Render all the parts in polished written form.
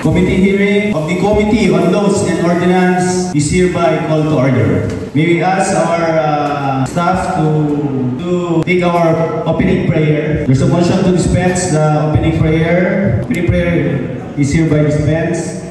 Committee hearing of the Committee on Laws and Ordinance is hereby called to order. May we ask our staff to take our opening prayer. There's a motion to dispense the opening prayer. Opening prayer is hereby dispensed.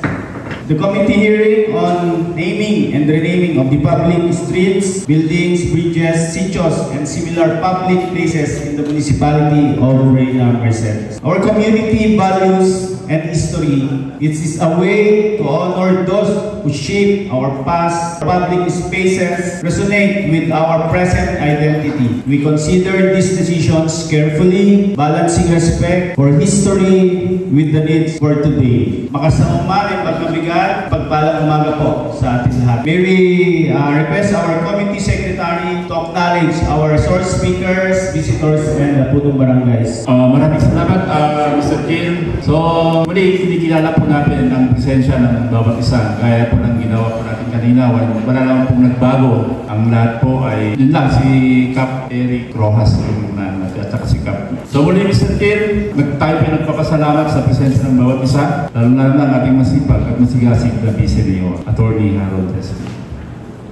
The committee hearing on naming and renaming of the public streets, buildings, bridges, sitios, and similar public places in the municipality of Reyna Mercedes. Our community values and history. It is a way to honor those who shape our past. Public spaces resonate with our present identity. We consider these decisions carefully, balancing respect for history with the needs for today. Makasama rin pagkabigat, pagpalang umaga po sa ating lahat. May we request our committee secretary to acknowledge our resource speakers, visitors, and punong barangays. Maraming salamat, Mr. Kim. So, muli, kinikilala po natin ang presensya ng bawat isa. Kaya po ng ginawa po natin kanina, wala naman pong nagbago. Ang lahat po ay, yun lang, si Cap Eric Rojas at saka si Cap. So muli, Mr. Kim, tayo pinagpapasalamat sa presensya ng bawat isa, lalo-lalo na ang ating masipag at masigasig na Vice Mayor, Attorney Harold Tesco.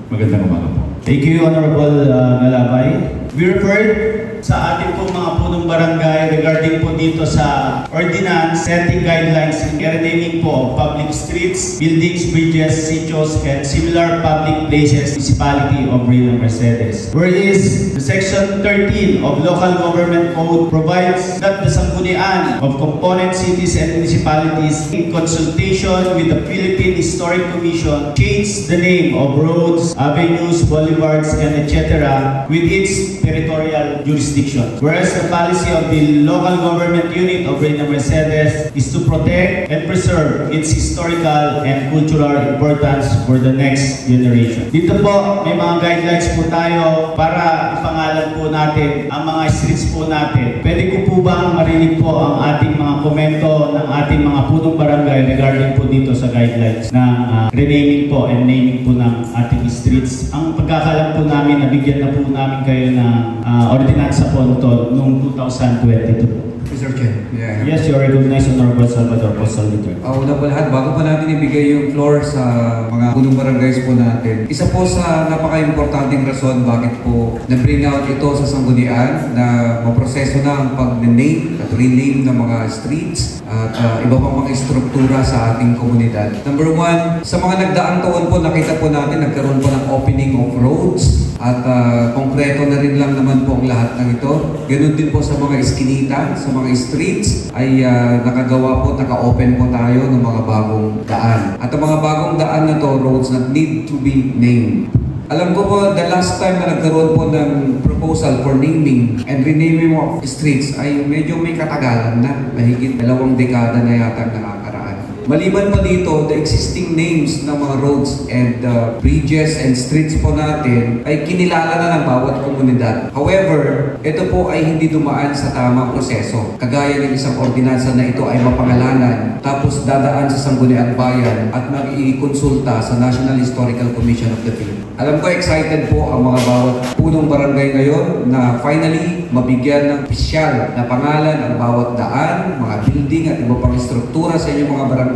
Magandang umaga po. Thank you, Honorable Nalabay. We referred sa ating pong mga punong barangay regarding po dito sa ordinance setting guidelines in renaming po of public streets, buildings, bridges, sitios, and similar public places municipality of Reyna Mercedes. Whereas the section 13 of local government code provides that the sanggunian of component cities and municipalities in consultation with the Philippine Historic Commission change the name of roads, avenues, boulevards, and etc. with its territorial jurisdiction. Whereas the policy of the local government unit of Reyna Mercedes is to protect and preserve its historical and cultural importance for the next generation. Dito po, may mga guidelines po tayo para ipangalan po natin ang mga streets po natin. Pwede ko po bang marinig po ang ating mga komento ng ating mga punong barangay regarding po dito sa guidelines ng renaming po and naming po ng ating streets. Ang pagkakalam po namin, nabigyan na po namin kayo ng ordinansa po ito noong 2022. Mr. Chen. Yeah. Yes, you are recognized, Honorable Salvador Posalvador. Una po lahat, bago pa natin ibigay yung floor sa mga punong barangays po natin, isa po sa napaka-importanting rason bakit po na-bring out ito sa sanggunian na maproseso na ang pag-name at rename ng mga streets at iba pang mga struktura sa ating komunidad. Number one, sa mga nagdaang taon po, nakita po natin nagkaroon po ng opening of roads at konkreto na rin lang naman po ang lahat ng ito. Ganun din po sa mga iskinita, sa mga streets ay nakagawa po, naka-open po tayo ng mga bagong daan. At ang mga bagong daan na to, roads that need to be named. Alam ko po, the last time na nagkaroon po ng proposal for naming and renaming of streets ay medyo may katagalan na. Mahigit 2 dekada na yata nakakaraan. Maliban pa dito, the existing names ng mga roads and bridges and streets po natin ay kinilala na ng bawat komunidad. However, ito po ay hindi dumaan sa tamang proseso. Kagaya ng isang ordinansa na ito ay mapangalanan, tapos dadaan sa Sangguniang Bayan at mag-ikonsulta sa National Historical Commission of the Philippines. Alam ko, excited po ang mga bawat punong barangay ngayon na finally mabigyan ng opisyal na pangalan ang bawat daan, mga building at iba pang struktura sa inyong mga barangay.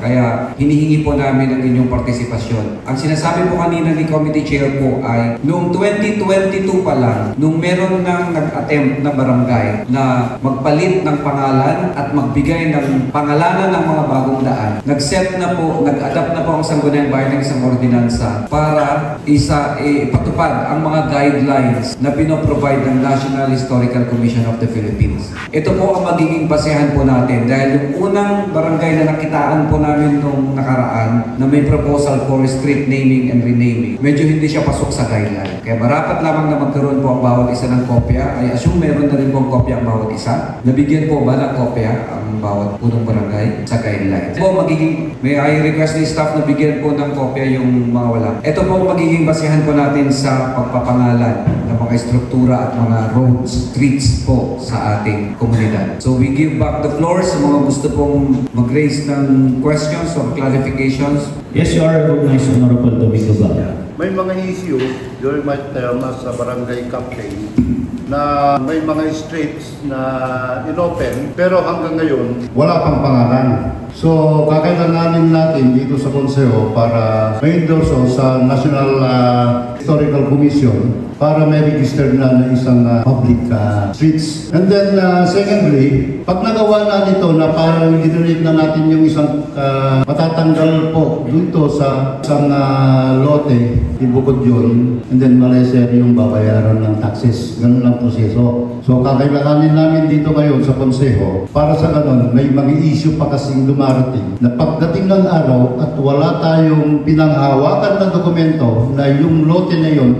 Kaya hinihingi po namin ang inyong partisipasyon. Ang sinasabi po kanina ni Committee Chair po ay noong 2022 pa lang, nung meron nang nag-attempt na barangay na magpalit ng pangalan at magbigay ng pangalanan ng mga bagong daan, nag-set na po, nag-adapt na po ang Sangguniang Bayan ng isang ordinansa para ipatupad ang mga guidelines na pinoprovide ng National Historical Commission of the Philippines. Ito po ang magiging basehan po natin dahil yung unang barangay na nakitaan po namin nung nakaraan na may proposal for street naming and renaming, medyo hindi siya pasok sa guideline. Kaya marapat lamang na magkaroon po ang bawat isa ng kopya. I assume meron na rin po ang kopya ang bawat isa. Nabigyan po ba ng kopya ang bawat punong barangay sa guideline? Po magiging, may I request ni staff na bigyan po ng kopya yung mga wala. Ito po magiging basehan po natin sa pagpapangalan ng mga struktura at mga roads, streets po sa ating komunidad. So we give back the floor sa mga gusto pong mag-raise ng questions or clarifications. Yes, you are recognized, Honorable Domingo Blanco. May mga issue during my term as a barangay captain na may mga streets na inopen pero hanggang ngayon wala pang pangalan. So, kakailanganin natin dito sa Konseho para ma-endorse sa National Historical Commission para may register na isang public streets. And then, secondly, pag nagawa na nito na parang dinonate na natin yung isang matatanggal po dito sa isang lote, ibukod yun, and then Malaysia yung babayaran ng taxes. Ganun ang proseso. So, kakailanganin namin dito ngayon sa Konseho para sa ganun, may mga issue pa kasing dumarating na pagdating ng araw at wala tayong pinanghawakan na dokumento na yung lote na yun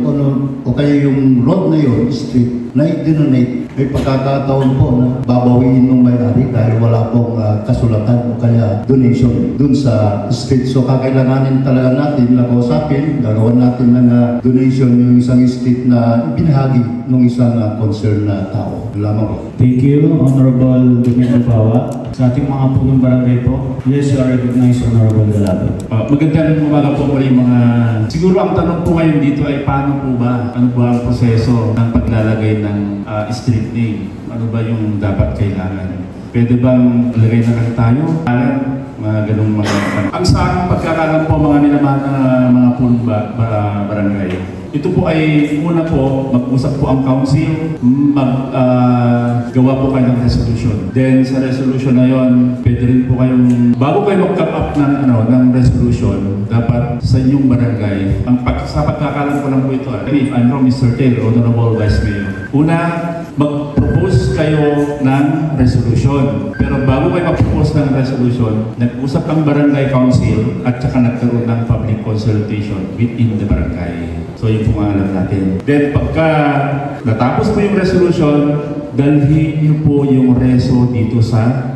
o kaya yung road na yun, street, na i-donate, may pagkakataon po na babawiin ng may-ari dahil wala pong kasulatan o kaya donation dun sa street. So kakailanganin talaga natin na kausapin, gagawan natin ng donation yung isang street na ibinahagi ng isang concerned na tao. Lamang po. Thank you, Honorable Domingo Bawa. Sa ating mga punong barangay po, yes, you are recognized, Honorable Galado. Magandang umaga po muli mga... Siguro ang tanong po ngayon dito ay paano po ba? Ano ba ang proseso ng paglalagay ng street name? Ano ba yung dapat kailangan? Pwede bang lagay na lang tayo? Mga ganung mga... Ang sa aking pagkakalam po mga minamahal na mga punong barangay. Ito po ay una po, mag-usap po ang council, gawa po kayo ng resolution. Then sa resolution na yon, pwede rin po kayong, bago kayo mag-come up ng resolution, dapat sa inyong barangay, sa pagkakalam ko lang po ito, if I'm wrong, Mr. Taylor, Honorable Vice Mayor, una, mag-propose kayo ng resolution. Pero bago kayo mag-propose ng resolution, nag-usap ang barangay council at saka nagkaroon ng public consultation within the barangay. So yun po nga alam natin. Then pagka natapos po yung resolution, dalhin niyo po yung reso dito sa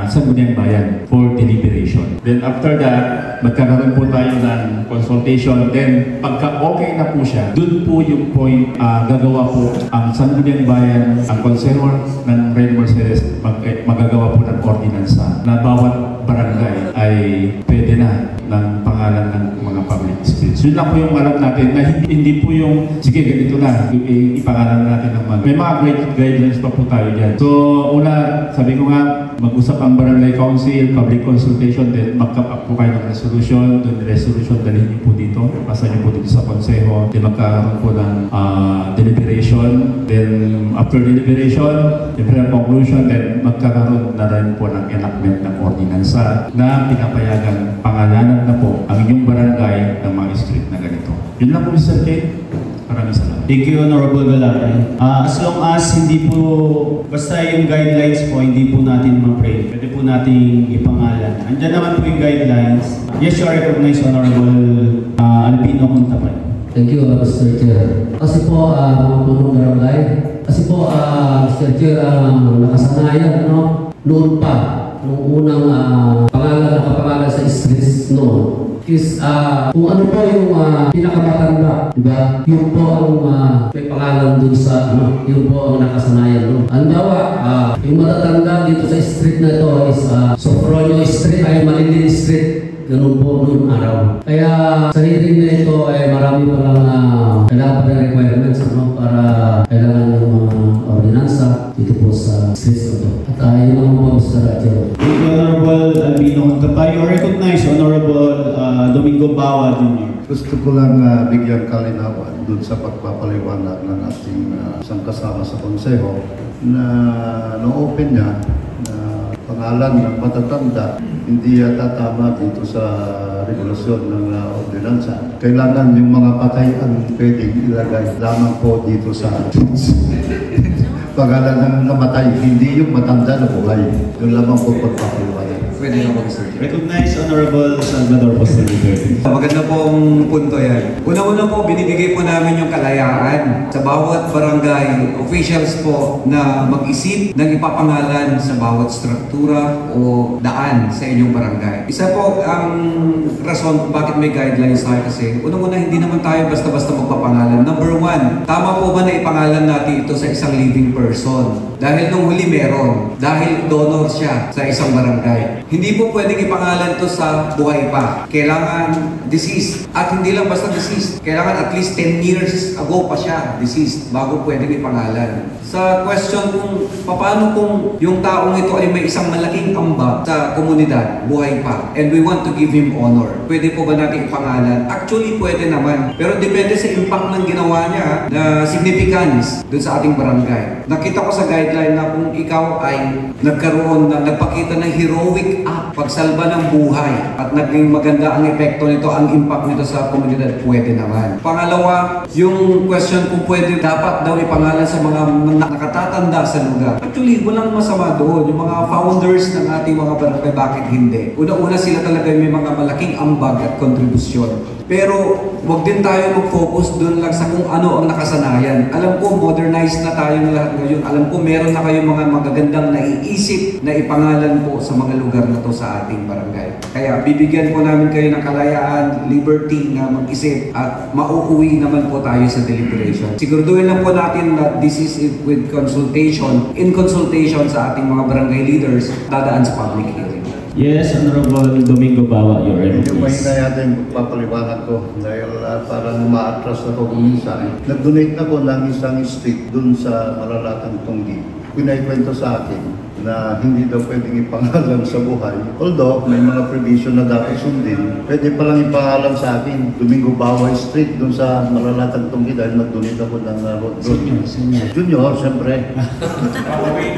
Sangguniang Bayan for deliberation. Then after that, magkakaroon po tayo ng consultation. Then pagka okay na po siya, dun po yung point gagawa po ang Sangguniang Bayan, ang konsehor ng Red Mercedes, magagawa po ng ordinansa na bawat barangay ay pwede na ng pangalan ng mga public streets. Yun lang po yung alam natin na hindi po yung, sige ganito na, ipangalan natin ng mga. May mga guidelines pa po tayo dyan. So una, sabi ko nga, mag-usap ang barangay council, public consultation, then mag-come up po kayo ng resolution, then resolution dalhin niyo po dito, pasa niyo po dito sa konseho, then magkakaroon po ng deliberation, then after deliberation, different conclusion, then magkakaroon na rin po ng enactment ng ordinansa na pinapayagan pangalanan na po ang inyong barangay ng mga street na ganito. Yun lang po, Mr. K. Maraming salamat. Thank you, Honorable Galapay. As long as hindi po, basta yung guidelines po, hindi po natin ma-pray. Pwede po natin ipangalan. Andiyan naman po yung guidelines. Yes, you are recognized, Honorable Albino Contapay. Thank you, Mr. Chair. Kasi po, mga punong barangay, kasi po, Mr. Chair, nakasanayan, no? Noon pa, nung unang nakapangalan sa streets noon, is kung ano po yung pinakamatanda, diba? Yun po ang may pangalan dun sa yun po ang nakasanayan no? Halimbawa, yung matatanda dito sa street na ito is Sofronio Street ay Malindin Street. Ganun po noong araw. Kaya sa hearing na ito ay marami pa lang kailangan pa ng requirements para kailangan ng mga ordinansa dito po sa streets na ito. At yun ang mga Mr. Ratio. Thank you, Honorable Albino Contapay. You are recognized, Honorable Domingo Bawa Jr. Gusto ko lang bigyan kalinawan dun sa pagpapaliwanag ng ating isang kasama sa konseho na no-open niya na pangalan ng matatanda hindi yata tama dito sa regulasyon ng ordinansa. Kailangan yung mga patay ang pwedeng ilagay lamang po dito sa pangalan ng namatay, hindi yung matanda na buhay. Yung lamang po pagpapaliwanag. Pwede na po, Mr. Chair. Recognized, Honorable Salvador Posteridad. Maganda pong punto yan. Una-una po, binibigay po namin yung kalayaan sa bawat barangay officials po na mag-isip ng ipapangalan sa bawat struktura o daan sa inyong barangay. Isa po ang rason kung bakit may guidelines tayo kasi unang-una hindi naman tayo basta-basta magpapangalan. Number one, tama po ba na ipangalan natin ito sa isang living person? Dahil nung huli meron. Dahil donor siya sa isang barangay. Hindi po pwedeng ipangalan to sa buhay pa. Kailangan deceased. At hindi lang basta deceased. Kailangan at least 10 years ago pa siya deceased bago pwedeng ipangalan. Sa question kung paano kung yung taong ito ay may isang malaking ambag sa komunidad, buhay pa, and we want to give him honor, pwede po ba natin ipangalan? Actually, pwede naman. Pero depende sa impact ng ginawa niya na significance dun sa ating barangay. Nakita ko sa guideline na kung ikaw ay nagpakita ng heroic act, pagsalba ng buhay, at naging maganda ang epekto nito, ang impact nito sa komunidad, pwede naman. Pangalawa, yung question kung pwede dapat daw ipangalan sa mga nakatatanda sa lugar. Actually, walang masama doon. Yung mga founders ng ating mga barangay, bakit hindi? Una-una sila talaga may mga malaking ambag at kontribusyon. Pero wag din tayo mag-focus doon lang sa kung ano ang nakasanayan. Alam ko, modernized na tayo na lahat ngayon. Alam ko, meron na kayong mga magagandang naiisip na ipangalan po sa mga lugar na to sa ating barangay. Kaya bibigyan po namin kayo ng kalayaan, liberty na mag-isip, at mauuwi naman po tayo sa deliberation. Siguraduhin lang po natin that this is with consultation, in consultation sa ating mga barangay leaders, dadaan sa public hearing. Yes, Honorable Domingo Bawa, your Yung please. mahina yata yung papaliwanag ko dahil parang ma-atras na ko minsan. Nag-donate ako ng isang street dun sa Malalatang Tunggi. Pinaikwento sa akin na hindi daw pwedeng ipangalan sa buhay. Although may mga provision na dapat sundin, pwede palang ipangalan sa akin Domingo Bawa Street dun sa Malalatang Tunggi dahil nag-donate ako ng road. Junior, siyempre.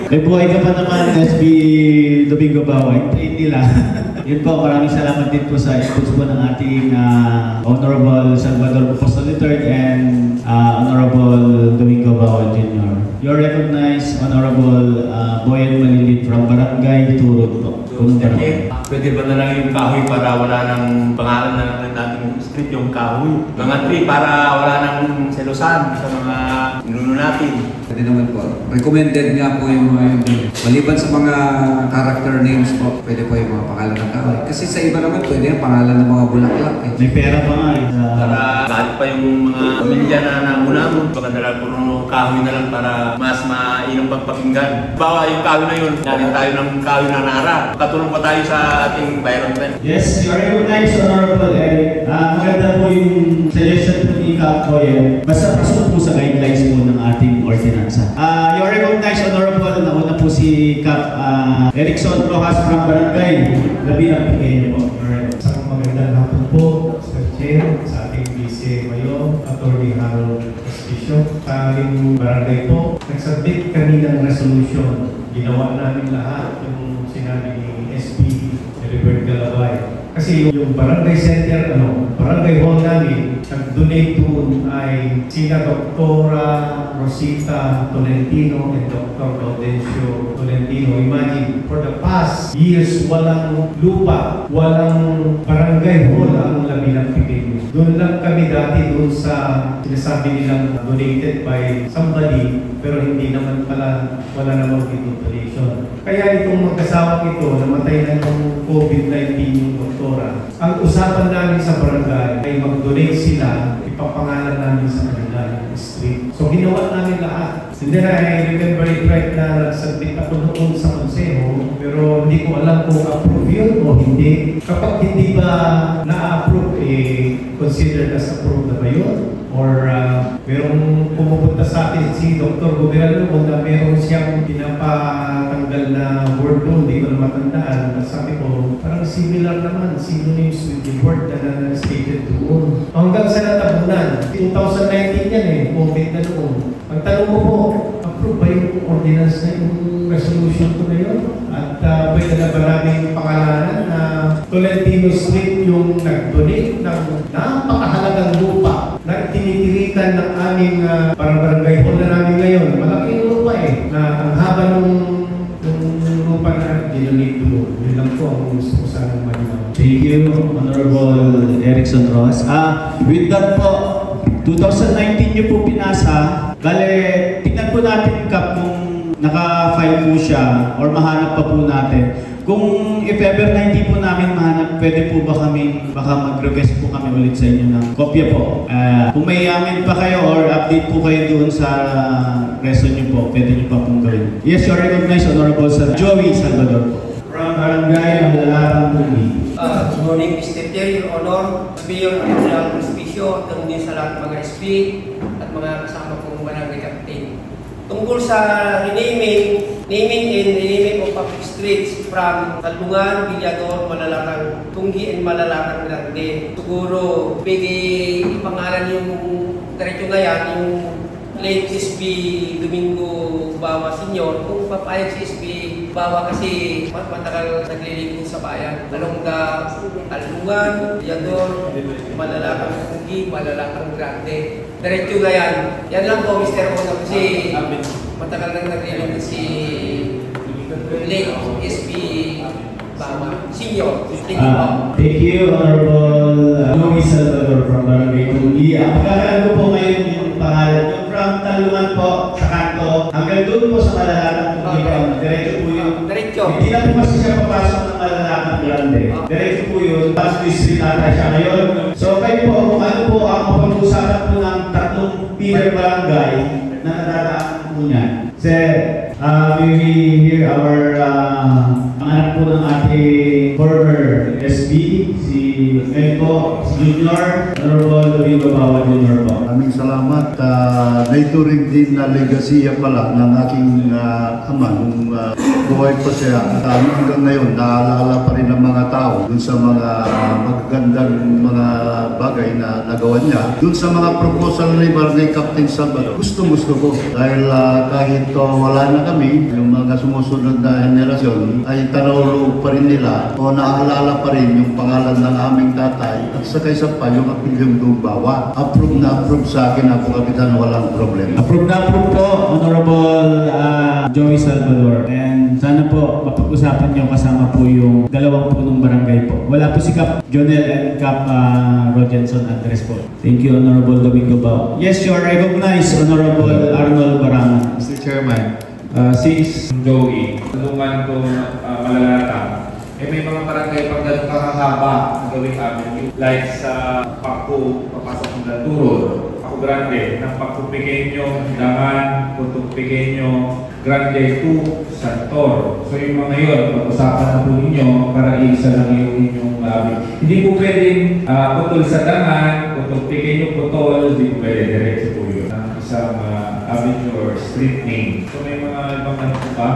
May buhay ka pa naman, SB Domingo Bawa. Hintayin nila. Yun po, maraming salamat din po sa inputs po ng ating Honorable Salvador Apostol III and Honorable Domingo Bawa Jr. You're recognized, Honorable Boyan Malilit from Barangay Turod po. Pwede ba na lang yung kahoy para wala nang pangalan na natin street yung kahoy? Mga tree para wala nang selosan sa mga ninuno natin. Pwede naman po. Recommended nga po yung mga yun. Maliban sa mga character names po, pwede po yung mga pangalan ng kahoy. Kasi sa iba naman pwede yung pangalan ng mga bulaklak eh. May pera pa nga eh. Para kahit pa yung mga pamilya na namunamon, baka na lang puno kahoy na lang para mas mainang pagpakinggan. Bawa yung kahoy na yun, narin tayo ng kahoy na nara. Katulong pa tayo sa ating environment. Yes, you're recognized, Honorable Eric. Maganda po yung suggestion po ni Kap Koyen. Basta pasok po sa guidelines po ng ating ordinansa. You're recognized, Honorable. Nauna po si Kap Erickson Rojas from Barangay. Labi ang pigay niyo po. Isang magandang hapon po, Mr. Chair, sa ating Vice Mayor, Atty. Harold Castillo. Sa ating barangay po, nagsubmit kami ng resolution. Ginawa namin lahat yung sinabi ni SP Robert Galabay. Kasi yung barangay center, barangay hall namin, nag-donate doon ay sina Dr. Rosita Tolentino and Dr. Gaudencio Tolentino. Imagine, for the past years, walang lupa, walang barangay hall ang Labi ng Pigay. Doon lang kami dati doon sa sinasabi nilang donated by somebody, pero hindi naman pala, wala namang donation. Kaya itong magkasawang ito, namatay na ng COVID-19 yung doktora. Ang usapan namin sa barangay ay mag-donate sila, ipapangalan namin sa kanila yung street. So ginawa namin lahat. Hindi na, I remember it right na nagsabit ako noon sa konseho, pero hindi ko alam kung approve yun o hindi. Kapag hindi ba na-approve, considered as approved na ba yun? Or merong pumupunta sa atin si Dr. Goberno kung na meron siyang pinapatanggal na word doon, hindi ko na matandaan. Sabi ko, parang similar naman, synonyms with the word na stated doon. Hanggang sa natabunan, 2019 yan COVID na doon. Ang tanong mo po, approve ba yung ordinance na yung resolution ko na yun? At pwede na ba namin pangalanan na Tolentino Street yung nag-donate ng napakahalagang lupa na tinitirikan ng aming barangay hall na namin ngayon. Malaking lupa na ang haba ng lupa na dinonate doon. Yun lang po ang gusto ko sanang malinaw. Thank you, Honorable Erickson Ross. With that po, 2019 niyo po pinasa. Bale, tingnan po natin kung naka-file po siya or mahanap pa po natin. Kung if ever na hindi po namin mahanap, pwede po ba kami, baka mag-request po kami ulit sa inyo ng kopya po. Kung may amin pa kayo or update po kayo doon sa reso niyo po, pwede niyo pa pong gawin. Yes, you're recognized, Honorable Sir Joey Salvador po. From Barangay Malalatang Tunggi. Good morning, Mr. Chair, Your Honor, Mayor Original Hospicio, at din sa lahat mga SP at mga kasama kong barangay captain. Tungkol sa naming and renaming of public streets from Talungan, Villador, Malalatang Tunggi, and Malalatang Grande. Siguro, pwede ipangalan yung diretso ngayon, yung late SB Domingo Bawa Senior, kung papayag si SB Bawa kasi matagal naglilingkod sa bayan. Along the Talungan, Villador, Malalatang Tunggi, Malalatang Grande. Diretso ngayon. Yan lang po, Mr. Honor, kasi matagal nang naglilingkod si late SB Bawa Senior. Thank you, Honorable Louis Salvador from Barangay Tunggi. Ang pagkakaroon ko po ngayon yung pangalan nyo from Talungan po sa kanto hanggang doon po sa Malalatang Tunggi. Diretso po yun. Diretso. Hindi na po kasi siya papasok ng Malalatang Grande. Diretso po yun. Pasok district nata siya ngayon. So kayo po, kung ano po ang mapag-usapan po ng tatlong Peter Barangay na nadadaan po niyan. We hear our anak po ng ating former SB, si Melco, si Junior, Honorable Domingo Bawa Junior po. Maraming salamat. Naituring din na legasiya pala ng aking ama nung buhay pa siya. At hanggang ngayon, naalala pa rin ng mga tao dun sa mga magagandang mga bagay na nagawa niya. Dun sa mga proposal ni Barangay Captain Salvador, gusto ko. Dahil kahit wala na kami, yung mga sumusunod na henerasyon ay tanawlo pa rin nila o naalala pa rin yung pangalan ng aming tatay at saka isa pa yung Apilyong Dumbawa. Approve na approve sa akin ako, Kapitan, walang problem. Approve na approve po, Honorable Joey Salvador. And sana po mapag-usapan niyo kasama po yung dalawang punong barangay po. Wala po si Cap Jonel and Cap Rogenson Andres po. Thank you, Honorable Domingo Bao. Yes, you are recognized, Honorable Arnold Barangan. Mr. Chairman, since Joey, tulungan ko Malalatang, may mga barangay pag ganun kakahaba ang gawing amin. Like sa Paku, papasok ng Turod, Paku Grande, ng Paku Pequeño, Daman, Putuk Pequeño, Grande 2, Santor. So yung mga yun, pag-usapan na po ninyo para iisa lang yung inyong hindi po pwedeng putol sa Daman, Putuk Pequeño, Putol, hindi po pwede diretso po yun. Isang avenue or street name. So may mga ibang ano po ba?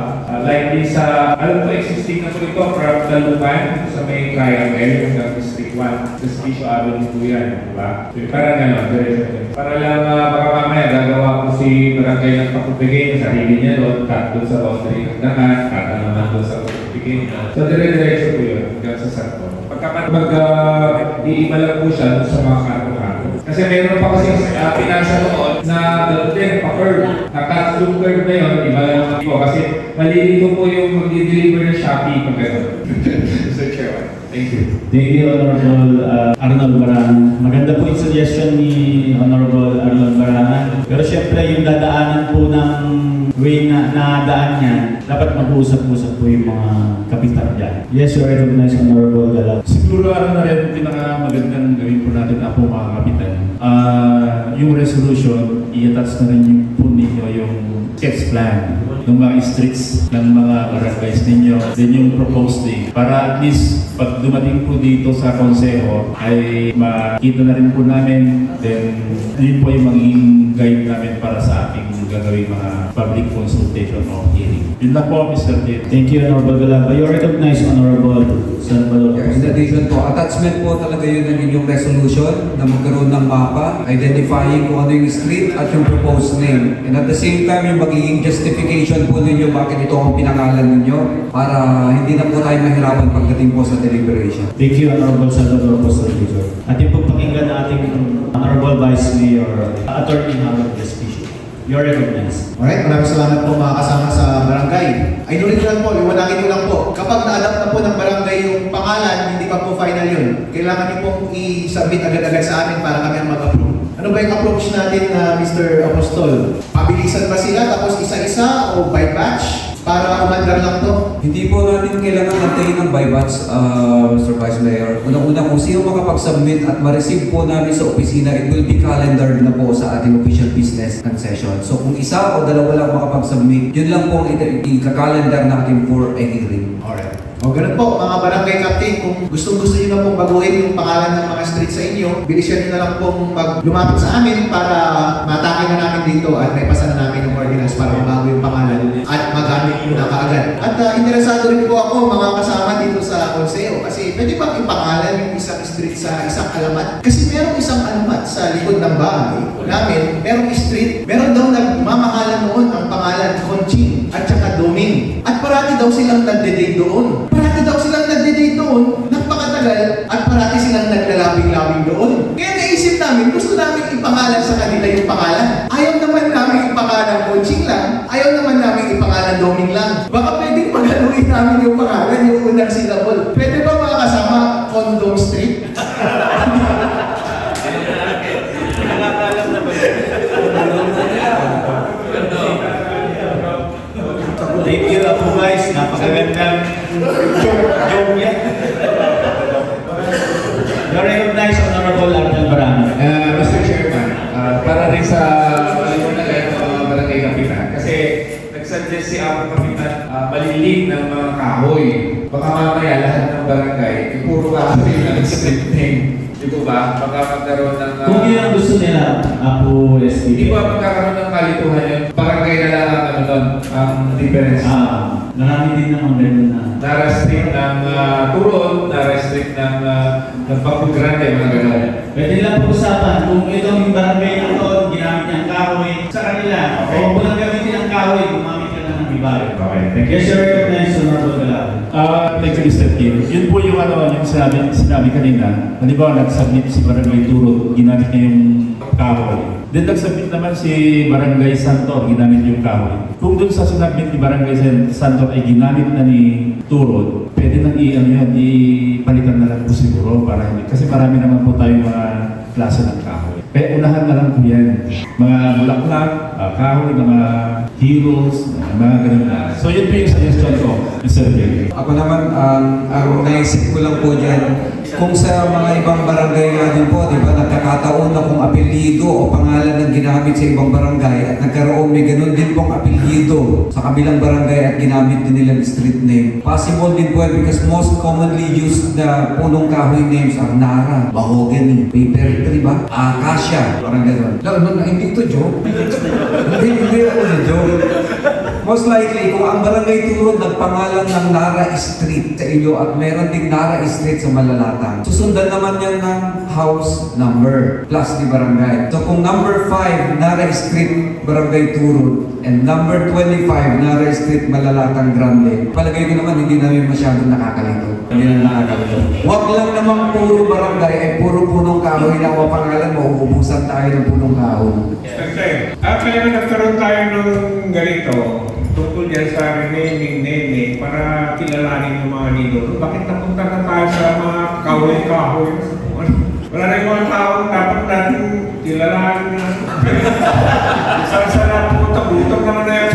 Like din sa, alam ko existing na po ito from Talungan sa may triangle hanggang District 1. Hospicio Avenue po yan, di ba? So parang gano'n, diretso. Para lang baka mamaya gagawa ko si Barangay ng Pakupigay, sarili niya doon, cut doon sa Rosary ng Daman, cut naman doon sa Pakupigay. So diretso po yun, hanggang sa Santo. Pagka mag-iiba lang po siya doon sa mga kanto-kanto. Kasi meron pa kasi pinasa noon na gano'n din, pa-curve. Na-cut yung curve na yun, iba lang naman po. Kasi malilito po yung mag-deliver ng Shopee pag gano'n. Mr. Chairman, thank you. Thank you, Honorable Arnold Barangan. Maganda po yung suggestion ni Honorable Arnold Barangan. Pero syempre, yung dadaanan po ng way na nadaan niya, dapat mag-uusap-usap po yung mga kapitan dyan. Yes, you are recognized, Honorable Galaw. Siguro ano na rin pinakamagandang gawin po natin na po mga kapitan. Yung resolution, i-attach na rin yung po ninyo yung sketch plan ng mga streets ng mga barangays ninyo, then yung proposed day. Para at least pag dumating po dito sa konseho ay makita na rin po namin, then yun po yung magiging guide namin para sa ating gagawin mga public consultation o hearing. Yun lang po, Mr. Chair. Thank you, Honorable Galaba. You are recognized, Honorable Salvador. In addition po, attachment po talaga yun ng inyong resolution na magkaroon ng mapa, identifying kung ano yung street at yung proposed name. And at the same time, yung magiging justification po ninyo bakit ito ang pinangalan ninyo para hindi na po tayo mahirapan pagdating po sa deliberation. Thank you, Honorable Salvador Poster. At yung pagpakinggan natin Honorable Vice Mayor, Attorney Harold Despicio. You are recognized. Alright, maraming salamat po mga kasama sa barangay. Ay nulit lang po, iwanagin ko lang po. Kapag na-adapt na po ng barangay yung pangalan, hindi pa po final yun. Kailangan niyo pong i-submit agad-agad sa amin para kami ang mag-approve. Ano ba yung approach natin na Mr. Apostol? Pabilisan ba sila tapos isa-isa o by batch? Para umandar lang to? Hindi po natin kailangan natin ng by batch, Mr. Vice Mayor. Unang-una kung sino makapag-submit at ma-receive po namin sa opisina, it will be calendar na po sa ating official business ng session. So kung isa o dalawa lang makapag-submit, yun lang po ika-calendar natin for a hearing. Alright. O ganun po, mga barangay captain, kung gusto nyo na pong baguhin yung pangalan ng mga street sa inyo, bilisan nyo na lang pong lumapit sa amin para matake na namin dito at may pasa na namin yung ordinance para mabago yung pangalan at magamit nyo na kaagad. At interesado rin po ako mga kasama dito sa Konseo kasi pwede bang ipangalan yung isang street sa isang alamat? Kasi merong isang alamat sa likod ng bahay namin, merong street, meron daw nagmamahalan noon ang pangalan Conching at saka Doming. At parati daw silang nagde-date doon. Parati daw silang nagde-date doon, napakatagal, at parati silang naglalabing-labing doon. Kaya naisip namin, gusto namin ipangalan sa kanila yung pangalan. Ayaw naman namin ipangalan Conching lang, ayaw naman namin ipangalan Doming lang. Baka pwedeng paghaluin namin yung pangalan, yung unang syllable. Pwede ba mga kasama Condom Street? Thank you po guys, napakagandang joke yan. You're recognized, Honorable Arnel Barano. Mr. Chairman, para rin sa mga barangay kapitan, kasi nagsuggest si Apo Kapitan malilig ng mga kahoy. Baka mamaya lahat ng barangay, puro kahoy ng street name. Di po ba? Baka magkaroon ng... Kung yun ang gusto nila, Apo SB. Di ba magkakaroon ng kalituhan yun? Barangay na lang ang ano doon, ang difference. Marami din naman ganun na. Na-restrict ng turon, na-restrict ng pagpugrande, mga gano'n. Pwede lang pag-usapan kung itong barangay na doon, ginamit niyang kahoy sa kanila. O kung lang gamitin ang kahoy, gumamit ka na ng iba. Okay. Yes, sir. Recognized, Honorable Galao. Thank you, Mr. Kim. Yun po yung yung sinabi kanina. Halimbawa, nag-submit si Barangay Turo, ginamit niya yung kahoy. Then nag-submit naman si Barangay Santor, ginamit yung kahoy. Kung dun sa sinabit ni Barangay Santor ay ginamit na ni Turo, pwede nang ipalitan na lang po siguro para hindi. Kasi marami naman po tayong mga klase ng kahoy. Kaya unahan na lang po yan. Mga bulaklak, kahoy, mga heroes, mga ganun na. So yun po yung suggestion ko, Mr. Kim. Ako naman, ang naisip ko lang po dyan, kung sa mga ibang barangay nga din po, di ba, nagkakataon na kung apelyido o pangalan ng ginamit sa ibang barangay at nagkaroon may ganun din pong apelyido sa kabilang barangay at ginamit din nilang street name. Possible din po because most commonly used na punong kahoy names are Nara, Mahogany, Paper Tree ba? Acacia, parang ganun. Hindi ito joke. Hindi ako na joke. Most likely, kung ang barangay Turod nagpangalan ng Nara Street sa inyo at meron ding Nara Street sa Malalatang, susundan naman yan ng house number plus di barangay. So kung number 5, Nara Street, Barangay Turod, and number 25, Nara Street, Malalatang Grande, palagay ko naman hindi namin masyadong nakakalito. Hindi na nakakalito. Huwag lang naman puro barangay ay puro punong kahoy na mapangalan mo, uubusan tayo ng punong kahoy. Kaya nagkaroon tayo ng ganito, tungkol yan sa naming para kilalanin yung mga nilo. Bakit napunta na tayo sa mga kahoy-kahoy? Wala na yung mga tao dapat natin kilalanin na. Saan na pumunta, butong naman na yan.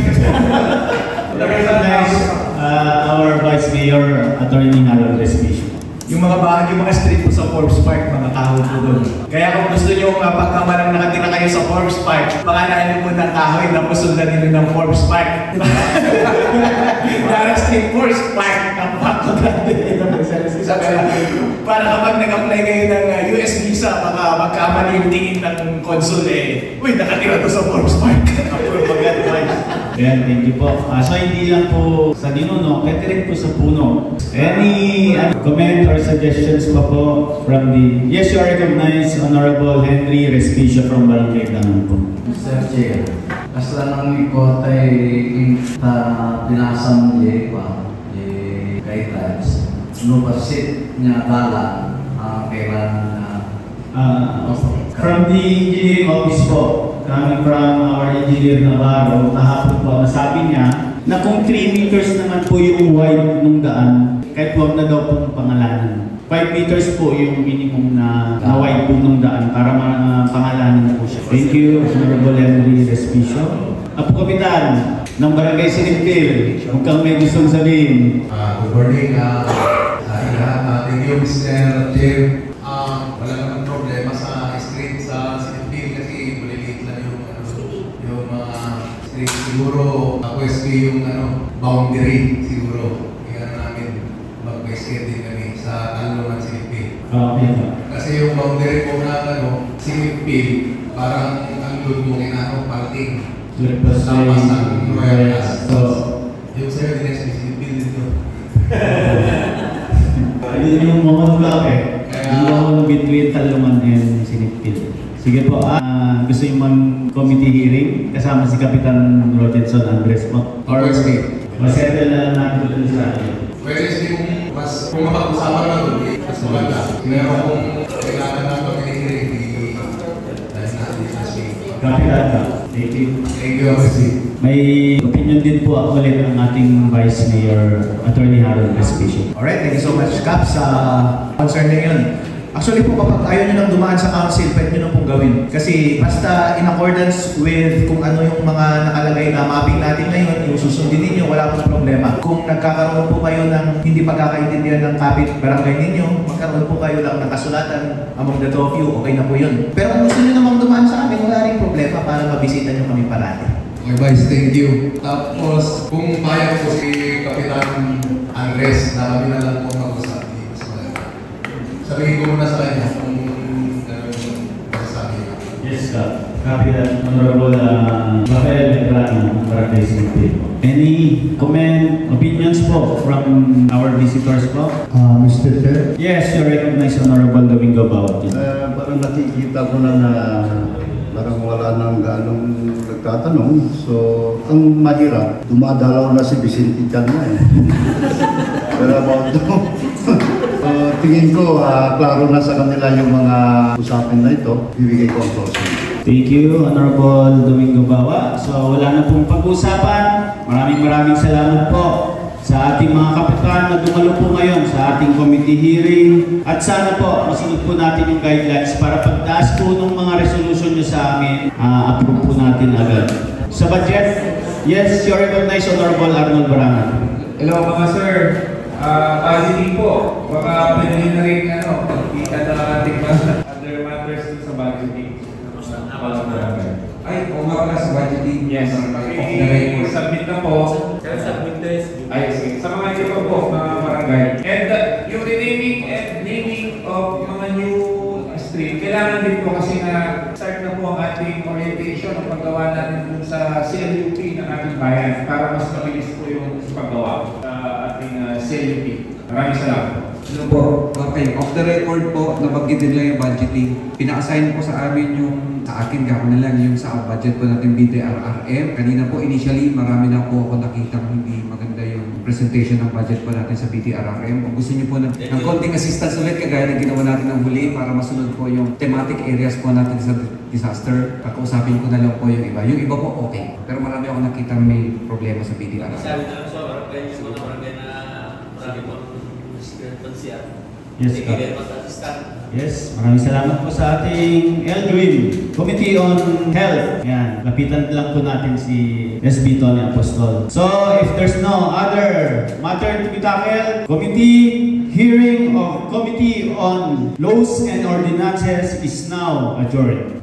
Our Vice Mayor, Attorney Harold Respicio. Yung mga bahay, yung mga street po sa Forbes Park, mga kahoy po doon. Kaya kung gusto nyo pagkamalang nakatira kayo sa Forbes Park, pangalanan mo ng kahoy na sundan nyo ng Forbes Park. Nara Street Forbes Park, napako grande para kapag nag-apply kayo ng US visa, baka magkamali yung tingin ng consul uy, nakatira to sa Forbes Park. Ayan, thank you po. So hindi lang po sa Dinuno, kaya rin po sa Puno. Any comment or suggestions pa po from the... Yes, you are recognized, Honorable Henry Respicio from Barangay Danan po. Mr. Chair, kasla nang ikot ay pinasam niya pa di guidelines. Ano ba sit niya dala kailan from the engineering office po, coming from our engineer Navarro, kahapon po, nasabi niya na kung 3 meters naman po yung wide ng daan, kahit huwag na daw pong pangalanan. 5 meters po yung minimum na wide po ng daan para pangalanan po siya. Thank you, Honorable Henry Respicio. Apo Kapitan, ng Barangay Sinipil, kung kang may gustong sabihin. Good morning, thank you, Mr. Chair. Wala naman problema sa street sa Sinipil kasi maliliit lang yung mga street. Siguro, ako SB yung boundary siguro. Kaya namin SKD kami sa Tanluman Silipil. Okay. Kasi yung boundary po na Silipil, parang ang lulungin parting. Lapas ng Royal So, yung sa'yo, din Silipil dito. Yung mga vlog yung between Talungan and Sinipil. Sige po, gusto yung mag-committee hearing kasama si Kapitan Rogetson Andres mo? Or masettle na lang natin doon sa akin. Wednesday kung mapag-usapan na doon, mas maganda. Pero kung kailangan na committee hearing, dahil natin last week. Kapitan ka. Thank you. Thank you, Officer. May opinion din po ako ulit ng ating Vice Mayor Attorney Harold Respicio. Alright, thank you so much, Cap, sa concern na yun. Actually po, kapag ayaw nyo nang dumaan sa council, pwede nyo nang pong gawin. Kasi basta in accordance with kung ano yung mga nakalagay na mapping natin ngayon, yung susundin ninyo, wala pong problema. Kung nagkakaroon po kayo ng hindi pagkakaintindihan ng kapit barangay ninyo, magkaroon po kayo lang ng kasulatan among the two of you, okay na po yun. Pero kung gusto nyo namang dumaan sa amin, wala rin problema para mabisita nyo kami parati. Okay, Vice, thank you. Tapos, kung payag po si Kapitan Andres, na kami na lang po mag-usap. Sabihin ko muna sa kanya kung masasabi niya. Yes, Kapitan Honorable Rafael Medrano, Barangay Sinipil. Any comment, opinions po from our visitors po? Mr. Chair? Yes, you recognize Honorable Domingo Bautista. Parang nakikita ko na parang wala nang ganong nagtatanong. So, ang mahirap, dumadalaw na si Vicente Chan na eh. Pero about tingin ko, klaro na sa kanila yung mga usapin na ito. Bibigay ko ang closing. Thank you, Honorable Domingo Bawa. So, wala na pong pag-usapan. Maraming salamat po sa ating mga kapitan na dumalo po ngayon sa ating committee hearing. At sana po, masunod po natin yung guidelines para pagtaas po ng mga resolution nyo sa amin, approve po natin agad. Sa budget, yes, you recognize Honorable Arnold Barangan. Hello mga sir. Positive po. Baka pwede na rin kita na ating other matters sa budgeting. Ay, o nga pala sa budgeting. Yes. Submit na po. Ay, sige. Sa mga iba po, mga barangay. And yung renaming and naming of mga new street, kailangan din po kasi na start na po ang ating orientation o paggawa natin dun sa CLUP ng ating bayan para mas mabilis po yung paggawa sa ating CLUP. Maraming salamat. Hello po. Okay, off the record po, nabanggit din lang yung budgeting. Pina-assign po sa amin yung, sa akin gawin na lang yung sa budget po natin BTRRM. Kanina po, initially, marami na po ako nakita hindi maganda yung presentation ng budget po natin sa BTRRM. Kung gusto niyo po ng konting assistance ulit, kagaya ng ginawa natin ng huli para masunod po yung thematic areas po natin sa disaster, kakausapin ko na lang po yung iba. Yung iba po, okay. Pero marami ako nakita may problema sa BTRRM. Sabi na so, barangay na marami po siya. Yes, yes, maraming salamat po sa ating Eldrin Committee on Health. Yan, lapitan lang po natin si SB Tony Apostol. So, if there's no other matter to be tackled, committee hearing of Committee on Laws and Ordinances is now adjourned.